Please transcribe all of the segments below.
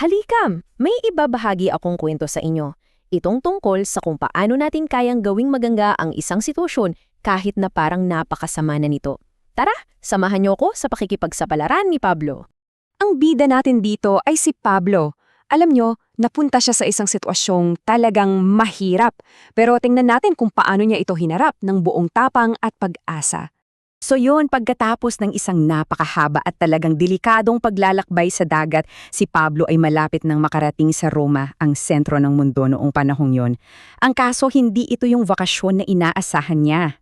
Halikam, may ibabahagi akong kwento sa inyo. Itong tungkol sa kung paano natin kayang gawing maganda ang isang sitwasyon kahit na parang napakasama na nito. Tara, samahan niyo ko sa pakikipagsapalaran ni Pablo. Ang bida natin dito ay si Pablo. Alam nyo, napunta siya sa isang sitwasyong talagang mahirap. Pero tingnan natin kung paano niya ito hinarap ng buong tapang at pag-asa. So yun, pagkatapos ng isang napakahaba at talagang delikadong paglalakbay sa dagat, si Pablo ay malapit nang makarating sa Roma, ang sentro ng mundo noong panahong yon. Ang kaso, hindi ito yung bakasyon na inaasahan niya.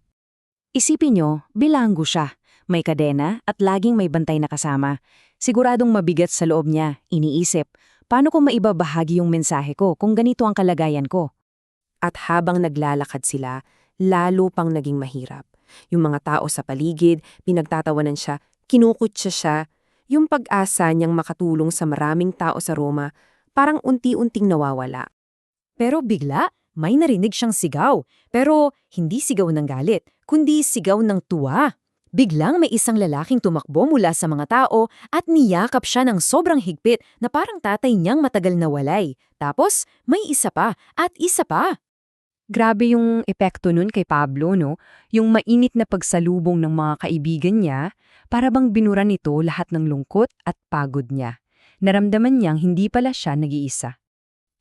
Isipin nyo, bilanggo siya. May kadena at laging may bantay na kasama. Siguradong mabigat sa loob niya, iniisip, paano ko maibabahagi yung mensahe ko kung ganito ang kalagayan ko? At habang naglalakad sila, lalo pang naging mahirap. Yung mga tao sa paligid, pinagtatawanan siya, kinukutsa siya. Yung pag-asa niyang makatulong sa maraming tao sa Roma, parang unti-unting nawawala. Pero bigla, may narinig siyang sigaw. Pero hindi sigaw ng galit, kundi sigaw ng tuwa. Biglang may isang lalaking tumakbo mula sa mga tao at niyakap siya ng sobrang higpit na parang tatay niyang matagal na walay. Tapos, may isa pa at isa pa. Grabe yung epekto nun kay Pablo, no? Yung mainit na pagsalubong ng mga kaibigan niya, para bang binura nito lahat ng lungkot at pagod niya. Naramdaman niyang hindi pala siya nag-iisa.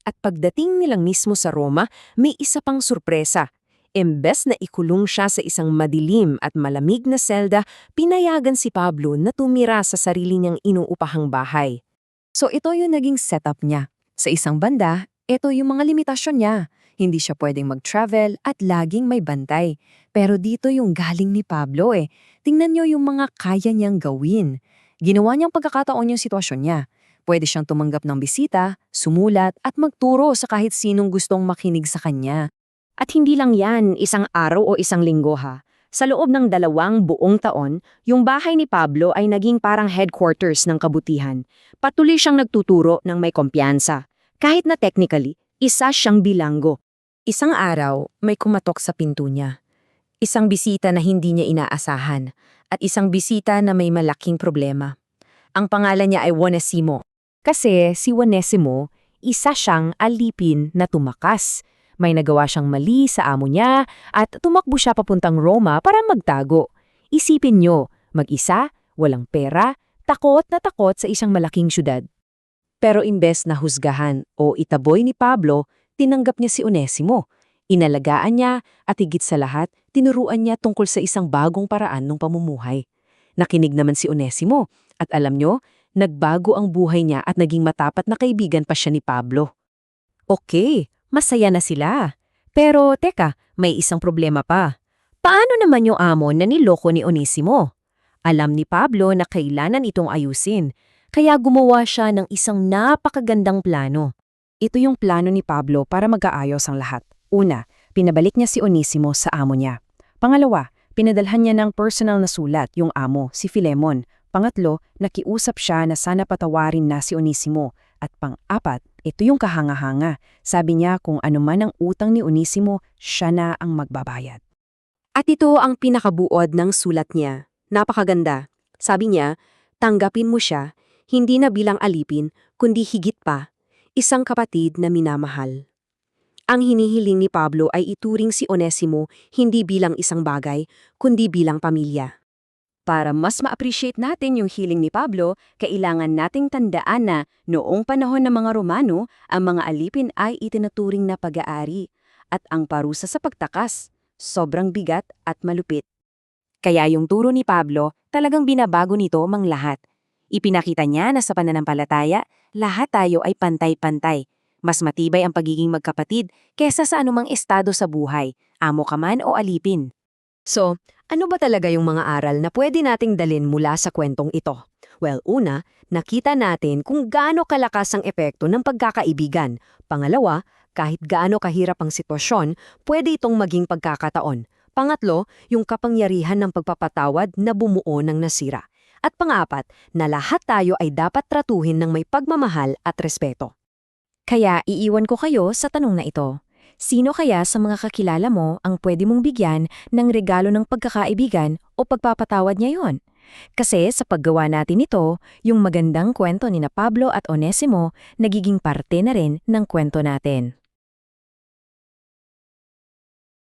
At pagdating nilang mismo sa Roma, may isa pang sorpresa. Imbes na ikulong siya sa isang madilim at malamig na selda, pinayagan si Pablo na tumira sa sarili niyang inuupahang bahay. So ito yung naging setup niya. Sa isang banda, ito yung mga limitasyon niya. Hindi siya pwedeng mag-travel at laging may bantay. Pero dito yung galing ni Pablo eh. Tingnan niyo yung mga kaya niyang gawin. Ginawa niyang pagkakataon yung sitwasyon niya. Pwede siyang tumanggap ng bisita, sumulat at magturo sa kahit sinong gustong makinig sa kanya. At hindi lang yan, isang araw o isang linggo ha. Sa loob ng 2 buong taon, yung bahay ni Pablo ay naging parang headquarters ng kabutihan. Patuloy siyang nagtuturo ng may kumpiyansa. Kahit na technically, isa siyang bilanggo. Isang araw, may kumatok sa pinto niya. Isang bisita na hindi niya inaasahan at isang bisita na may malaking problema. Ang pangalan niya ay Onesimo. Kasi si Onesimo, isa siyang alipin na tumakas. May nagawa siyang mali sa amo niya at tumakbo siya papuntang Roma para magtago. Isipin niyo, mag-isa, walang pera, takot na takot sa isang malaking syudad. Pero imbes na husgahan o itaboy ni Pablo, tinanggap niya si Onesimo. Inalagaan niya at higit sa lahat, tinuruan niya tungkol sa isang bagong paraan ng pamumuhay. Nakinig naman si Onesimo at alam niyo, nagbago ang buhay niya at naging matapat na kaibigan pa siya ni Pablo. Okay, masaya na sila. Pero teka, may isang problema pa. Paano naman yung amo na niloko ni Onesimo? Alam ni Pablo na kailangan itong ayusin, kaya gumawa siya ng isang napakagandang plano. Ito yung plano ni Pablo para mag-aayos ang lahat. Una, pinabalik niya si Onesimo sa amo niya. Pangalawa, pinadalhan niya ng personal na sulat yung amo, si Filemon. Pangatlo, nakiusap siya na sana patawarin na si Onesimo. At pang-apat, ito yung kahanga-hanga. Sabi niya kung ano man ang utang ni Onesimo, siya na ang magbabayad. At ito ang pinakabuod ng sulat niya. Napakaganda. Sabi niya, tanggapin mo siya, hindi na bilang alipin, kundi higit pa, isang kapatid na minamahal. Ang hinihiling ni Pablo ay ituring si Onesimo hindi bilang isang bagay, kundi bilang pamilya. Para mas ma-appreciate natin yung healing ni Pablo, kailangan nating tandaan na noong panahon ng mga Romano, ang mga alipin ay itinuturing na pag-aari at ang parusa sa pagtakas, sobrang bigat at malupit. Kaya yung turo ni Pablo, talagang binabago nito mang lahat. Ipinakita niya na sa pananampalataya, lahat tayo ay pantay-pantay. Mas matibay ang pagiging magkapatid kesa sa anumang estado sa buhay, amo ka man o alipin. So, ano ba talaga yung mga aral na pwede nating dalin mula sa kwentong ito? Well, una, nakita natin kung gaano kalakas ang epekto ng pagkakaibigan. Pangalawa, kahit gaano kahirap ang sitwasyon, pwede itong maging pagkakataon. Pangatlo, yung kapangyarihan ng pagpapatawad na bumuo ng nasira. At pang-apat, na lahat tayo ay dapat tratuhin ng may pagmamahal at respeto. Kaya iiwan ko kayo sa tanong na ito. Sino kaya sa mga kakilala mo ang pwede mong bigyan ng regalo ng pagkakaibigan o pagpapatawad ngayon? Kasi sa paggawa natin ito, yung magandang kwento ni na Pablo at Onesimo nagiging parte na rin ng kwento natin.